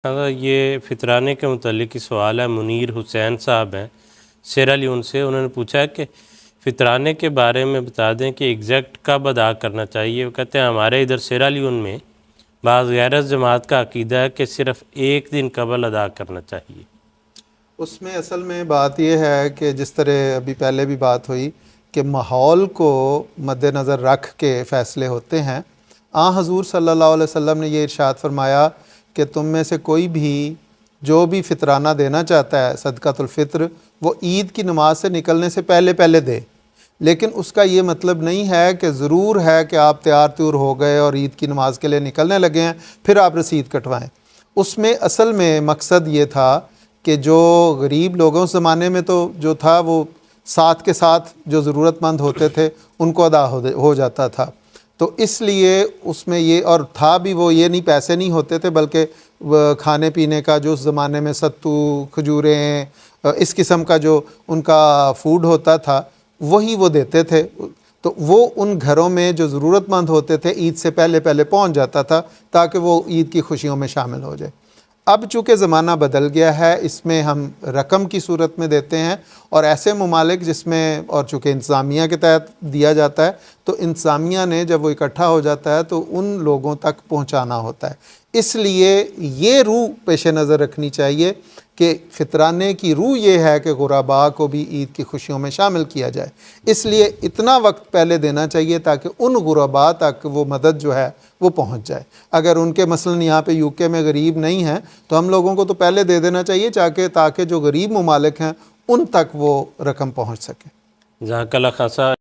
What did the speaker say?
یہ فطرانے کے متعلق کی سوال ہے۔ منیر حسین صاحب ہیں سیرا لیون سے، انہوں نے پوچھا ہے کہ فطرانے کے بارے میں بتا دیں کہ ایگزیکٹ کب ادا کرنا چاہیے۔ وہ کہتے ہیں ہمارے ادھر سیرا لیون میں بعض غیر جماعت کا عقیدہ ہے کہ صرف ایک دن قبل ادا کرنا چاہیے۔ اس میں اصل میں بات یہ ہے کہ جس طرح ابھی پہلے بھی بات ہوئی کہ ماحول کو مد نظر رکھ کے فیصلے ہوتے ہیں۔ حضور صلی اللہ علیہ وسلم نے یہ ارشاد فرمایا کہ تم میں سے کوئی بھی جو بھی فطرانہ دینا چاہتا ہے صدقۃ الفطر، وہ عید کی نماز سے نکلنے سے پہلے پہلے دے۔ لیکن اس کا یہ مطلب نہیں ہے کہ ضرور ہے کہ آپ تیار تیور ہو گئے اور عید کی نماز کے لیے نکلنے لگے ہیں پھر آپ رسید کٹوائیں۔ اس میں اصل میں مقصد یہ تھا کہ جو غریب لوگوں اس زمانے میں تو جو تھا وہ ساتھ کے ساتھ جو ضرورت مند ہوتے تھے ان کو ادا ہو جاتا تھا، تو اس لیے اس میں یہ اور تھا بھی وہ یہ نہیں پیسے نہیں ہوتے تھے بلکہ کھانے پینے کا جو اس زمانے میں ستو، کھجوریں، اس قسم کا جو ان کا فوڈ ہوتا تھا وہی وہ دیتے تھے، تو وہ ان گھروں میں جو ضرورت مند ہوتے تھے عید سے پہلے پہلے پہنچ جاتا تھا تاکہ وہ عید کی خوشیوں میں شامل ہو جائے۔ اب چونکہ زمانہ بدل گیا ہے، اس میں ہم رقم کی صورت میں دیتے ہیں، اور ایسے ممالک جس میں اور چونکہ انتظامیہ کے تحت دیا جاتا ہے تو انتظامیہ نے جب وہ اکٹھا ہو جاتا ہے تو ان لوگوں تک پہنچانا ہوتا ہے۔ اس لیے یہ روح پیش نظر رکھنی چاہیے کہ فطرانے کی روح یہ ہے کہ غرباء کو بھی عید کی خوشیوں میں شامل کیا جائے، اس لیے اتنا وقت پہلے دینا چاہیے تاکہ ان غرباء تک وہ مدد جو ہے وہ پہنچ جائے۔ اگر ان کے مثلاً یہاں پہ UK میں غریب نہیں ہیں تو ہم لوگوں کو تو پہلے دے دینا چاہیے تاکہ جو غریب ممالک ہیں ان تک وہ رقم پہنچ سکے۔ جزاک اللہ خاصا۔